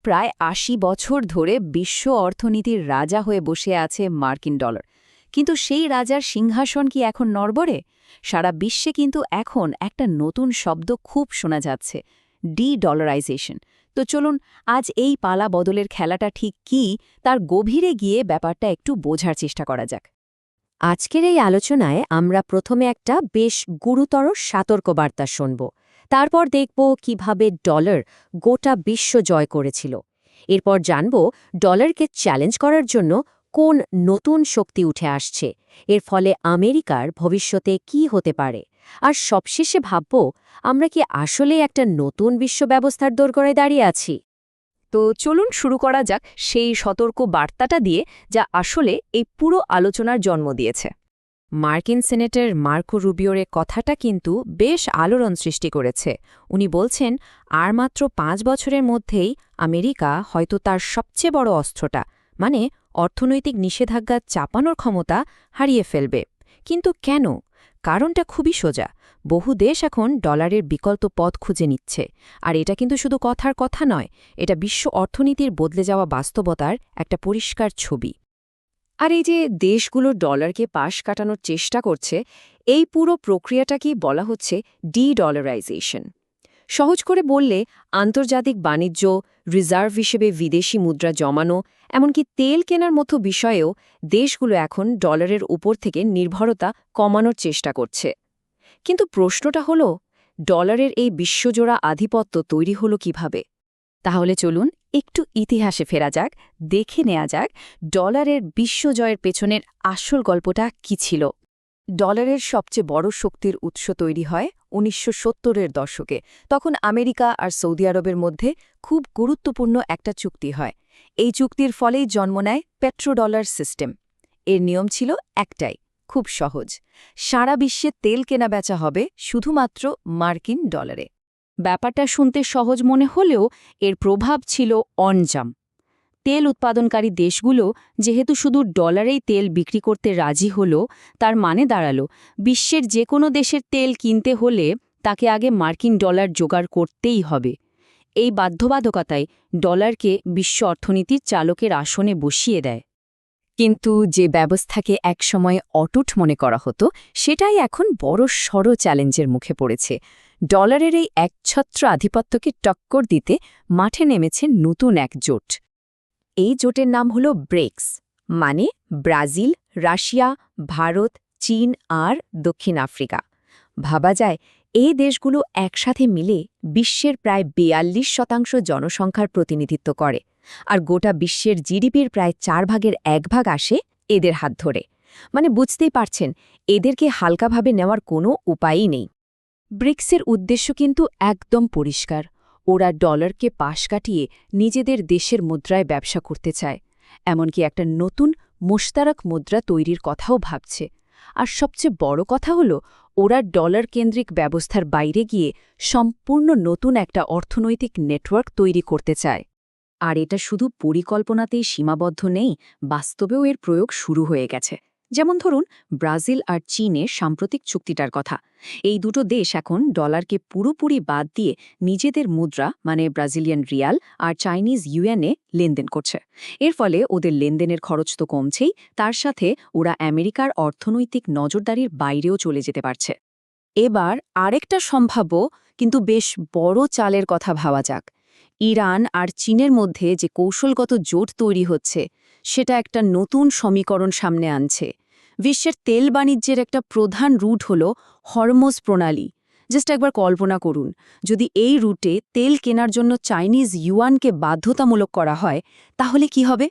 প্রায় ৮০ বছর ধরে বিশ্ব অর্থনীতির রাজা হয়ে বসে আছে মার্কিন ডলার। কিন্তু সেই রাজার সিংহাসন কি এখন নড়বড়ে? সারা বিশ্বে কিন্তু এখন একটা নতুন শব্দ খুব শোনা যাচ্ছে, ডি-ডলারাইজেশন। তো চলুন আজ এই পালা বদলের খেলাটা ঠিক কী তার গভীরে গিয়ে ব্যাপারটা একটু বোঝার চেষ্টা করা যাক। আজকের এই আলোচনায় আমরা প্রথমে একটা বেশ গুরুতর সতর্কবার্তা শুনব, তারপর দেখব কিভাবে ডলার গোটা বিশ্ব জয় করেছিল। এরপর জানব ডলারকে চ্যালেঞ্জ করার জন্য কোন নতুন শক্তি উঠে আসছে, এর ফলে আমেরিকার ভবিষ্যতে কি হতে পারে। আর সবশেষে ভাবব আমরা কি আসলে একটা নতুন বিশ্ব ব্যবস্থার দোরগোড়ায় দাঁড়িয়ে আছি। তো চলুন শুরু করা যাক সেই সতর্ক বার্তাটা দিয়ে, যা আসলে এই পুরো আলোচনার জন্ম দিয়েছে। মার্কিন সিনেটর মার্কো রুবিওর কথাটা কিন্তু বেশ আলোড়ন সৃষ্টি করেছে। উনি বলছেন, আর মাত্র ৫ বছরের মধ্যেই আমেরিকা হয়তো তার সবচেয়ে বড় অস্ত্রটা, মানে অর্থনৈতিক নিষেধাজ্ঞা চাপানোর ক্ষমতা হারিয়ে ফেলবে। কিন্তু কেন? কারণটা খুবই সোজা। বহু দেশ এখন ডলারের বিকল্প পথ খুঁজে নিচ্ছে। আর এটা কিন্তু শুধু কথার কথা নয়, এটা বিশ্ব অর্থনীতির বদলে যাওয়া বাস্তবতার একটা পরিষ্কার ছবি। আর এই যে দেশগুলো ডলারকে পাশ কাটানোর চেষ্টা করছে, এই পুরো প্রক্রিয়াটাকেই বলা হচ্ছে ডি-ডলারাইজেশন। সহজ করে বললে, আন্তর্জাতিক বাণিজ্য, রিজার্ভ হিসেবে বিদেশি মুদ্রা জমানো, এমনকি তেল কেনার মতো বিষয়েও দেশগুলো এখন ডলারের উপর থেকে নির্ভরতা কমানোর চেষ্টা করছে। কিন্তু প্রশ্নটা হলো, ডলারের এই বিশ্বজোড়া আধিপত্য তৈরি হলো কিভাবে? তাহলে চলুন একটু ইতিহাসে ফেরা যাক, দেখে নেওয়া যাক ডলারের বিশ্বজয়ের পেছনের আসল গল্পটা কী ছিল। ডলারের সবচেয়ে বড় শক্তির উৎস তৈরি হয় ১৯৭০-এর দশকে। তখন আমেরিকা আর সৌদি আরবের মধ্যে খুব গুরুত্বপূর্ণ একটা চুক্তি হয়। এই চুক্তির ফলেই জন্ম নেয় পেট্রোডলার সিস্টেম। এর নিয়ম ছিল একটাই, খুব সহজ: সারা বিশ্বে তেল কেনাবেচা হবে শুধুমাত্র মার্কিন ডলারে। ব্যাপারটা শুনতে সহজ মনে হলেও এর প্রভাব ছিল অনজাম। তেল উৎপাদনকারী দেশগুলো যেহেতু শুধু ডলারেই তেল বিক্রি করতে রাজি হল, তার মানে দাঁড়ালো বিশ্বের যে কোনো দেশের তেল কিনতে হলে তাকে আগে মার্কিন ডলার জোগাড় করতেই হবে। এই বাধ্যবাধকতায় ডলারকে বিশ্ব অর্থনীতির চালকের আসনে বসিয়ে দেয়। কিন্তু যে ব্যবস্থাকে একসময় অটুট মনে করা হতো, সেটাই এখন বড়সড় চ্যালেঞ্জের মুখে পড়েছে। ডলারের এই একছত্র আধিপত্যকে টক্কর দিতে মাঠে নেমেছে নতুন এক জোট। এই জোটের নাম হল ব্রেক্স, মানে ব্রাজিল, রাশিয়া, ভারত, চীন আর দক্ষিণ আফ্রিকা। ভাবা যায় এই দেশগুলো একসাথে মিলে বিশ্বের প্রায় ৪২% জনসংখ্যার প্রতিনিধিত্ব করে, আর গোটা বিশ্বের জিডিপির প্রায় 1/4 আসে এদের হাত ধরে। মানে বুঝতেই পারছেন, এদেরকে হালকাভাবে নেওয়ার কোনো উপায়ই নেই। ব্রিক্সের উদ্দেশ্য কিন্তু একদম পরিষ্কার। ওরা ডলারকে পাশ কাটিয়ে নিজেদের দেশের মুদ্রায় ব্যবসা করতে চায়, এমনকি একটা নতুন মোশতারক মুদ্রা তৈরির কথাও ভাবছে। আর সবচেয়ে বড় কথা হলো, ওরা ডলার কেন্দ্রিক ব্যবস্থার বাইরে গিয়ে সম্পূর্ণ নতুন একটা অর্থনৈতিক নেটওয়ার্ক তৈরি করতে চায়। আর এটা শুধু পরিকল্পনাতেই সীমাবদ্ধ নেই, বাস্তবেও এর প্রয়োগ শুরু হয়ে গেছে। যেমন ধরুন ব্রাজিল আর চীনের সাম্প্রতিক চুক্তিটার কথা। এই দুটো দেশ এখন ডলারকে পুরোপুরি বাদ দিয়ে নিজেদের মুদ্রা, মানে ব্রাজিলিয়ান রিয়াল আর চাইনিজ ইউএনে লেনদেন করছে। এর ফলে ওদের লেনদেনের খরচ তো কমছেই, তার সাথে ওরা আমেরিকার অর্থনৈতিক নজরদারির বাইরেও চলে যেতে পারছে। এবার আরেকটা সম্ভাব্য কিন্তু বেশ বড় চালের কথা ভাবা যাক। ইরান আর চীনের মধ্যে যে কৌশলগত জোট তৈরি হচ্ছে, সেটা একটা নতুন সমীকরণ সামনে আনছে। বিশ্বের তেল বাণিজ্যের একটা প্রধান রুট হল হরমোজ প্রণালী। জাস্ট একবার কল্পনা করুন, যদি এই রুটে তেল কেনার জন্য চাইনিজ ইউয়ানকে বাধ্যতামূলক করা হয়, তাহলে কি হবে?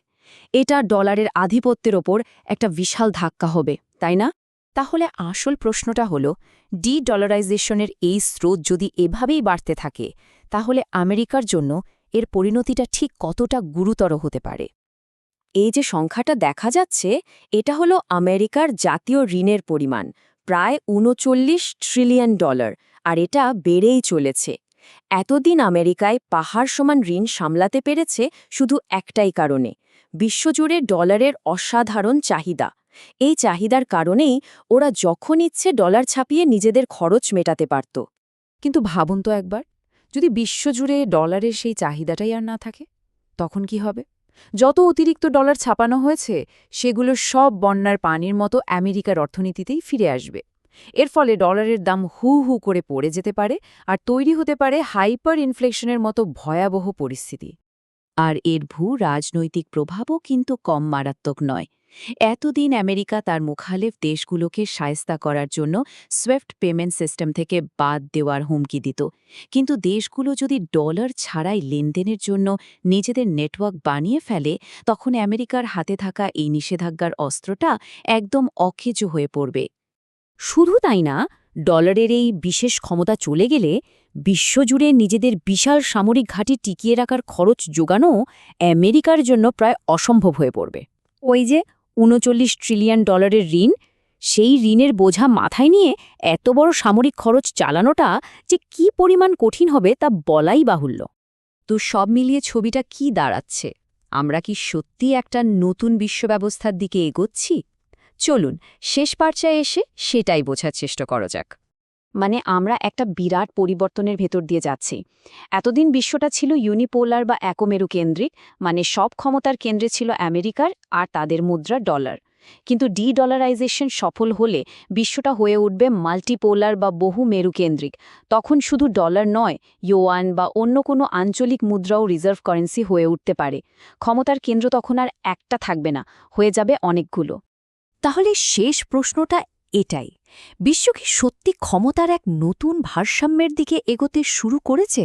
এটা ডলারের আধিপত্যের ওপর একটা বিশাল ধাক্কা হবে, তাই না? তাহলে আসল প্রশ্নটা হল, ডি-ডলারাইজেশনের এই স্রোত যদি এভাবেই বাড়তে থাকে, তাহলে আমেরিকার জন্য এর পরিণতিটা ঠিক কতটা গুরুতর হতে পারে? এই যে সংখ্যাটা দেখা যাচ্ছে, এটা হলো আমেরিকার জাতীয় ঋণের পরিমাণ, প্রায় $৩৯ ট্রিলিয়ন, আর এটা বেড়েই চলেছে। এতদিন আমেরিকায় পাহাড় সমান ঋণ সামলাতে পেরেছে শুধু একটাই কারণে: বিশ্বজুড়ে ডলারের অসাধারণ চাহিদা। এই চাহিদার কারণেই ওরা যখন ইচ্ছে ডলার ছাপিয়ে নিজেদের খরচ মেটাতে পারত। কিন্তু ভাবুন তো একবার, যদি বিশ্বজুড়ে ডলারের সেই চাহিদাটাই আর না থাকে, তখন কি হবে? যত অতিরিক্ত ডলার ছাপানো হয়েছে সেগুলো সব বন্যার পানির মতো আমেরিকার অর্থনীতিতেই ফিরে আসবে। এর ফলে ডলারের দাম হু হু করে পড়ে যেতে পারে আর তৈরি হতে পারে হাইপার ইনফ্লেশনের মতো ভয়াবহ পরিস্থিতি। আর এর রাজনৈতিক প্রভাবও কিন্তু কম মারাত্মক নয়। এতদিন আমেরিকা তার মুখালেফ দেশগুলোকে শায়েস্তা করার জন্য সুইফট পেমেন্ট সিস্টেম থেকে বাদ দেওয়ার হুমকি দিত, কিন্তু দেশগুলো যদি ডলার ছাড়াই লেনদেনের জন্য নিজেদের নেটওয়ার্ক বানিয়ে ফেলে, তখন আমেরিকার হাতে থাকা এই নিষেধাজ্ঞার অস্ত্রটা একদম অকেজো হয়ে পড়বে। শুধু তাই না, ডলারের এই বিশেষ ক্ষমতা চলে গেলে বিশ্বজুড়ে নিজেদের বিশাল সামরিক ঘাঁটি টিকিয়ে রাখার খরচ যোগানো আমেরিকার জন্য প্রায় অসম্ভব হয়ে পড়বে। ওই যে ৩৯ ট্রিলিয়ন ডলারের ঋণ, সেই ঋণের বোঝা মাথায় নিয়ে এত বড় সামরিক খরচ চালানোটা যে কী পরিমাণ কঠিন হবে তা বলাই বাহুল্য। তো সব মিলিয়ে ছবিটা কি দাঁড়াচ্ছে? আমরা কি সত্যি একটা নতুন বিশ্বব্যবস্থার দিকে এগোচ্ছি? চলুন শেষ পর্যায়ে এসে সেটাই বোঝার চেষ্টা করা যাক। মানে আমরা একটা বিরাট পরিবর্তনের ভেতর দিয়ে যাচ্ছি। এতদিন বিশ্বটা ছিল ইউনিপোলার বা একমেরু কেন্দ্রিক, মানে সব ক্ষমতার কেন্দ্রে ছিল আমেরিকার আর তাদের মুদ্রা ডলার। কিন্তু ডলারাইজেশন সফল হলে বিশ্বটা হয়ে উঠবে মাল্টিপোলার বা বহু মেরু কেন্দ্রিক। তখন শুধু ডলার নয়, ইউয়ান বা অন্য কোনো আঞ্চলিক মুদ্রাও রিজার্ভ কারেন্সি হয়ে উঠতে পারে। ক্ষমতার কেন্দ্র তখন আর একটা থাকবে না, হয়ে যাবে অনেকগুলো। তাহলে শেষ প্রশ্নটা এটাই, বিশ্ব কি সত্যি ক্ষমতার এক নতুন ভারসাম্যের দিকে এগোতে শুরু করেছে?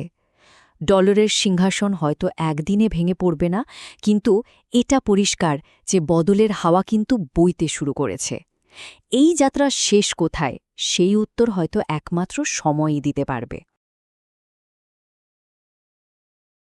ডলারের সিংহাসন হয়তো একদিনে ভেঙে পড়বে না, কিন্তু এটা পরিষ্কার যে বদলের হাওয়া কিন্তু বইতে শুরু করেছে। এই যাত্রার শেষ কোথায়, সেই উত্তর হয়তো একমাত্র সময়ই দিতে পারবে।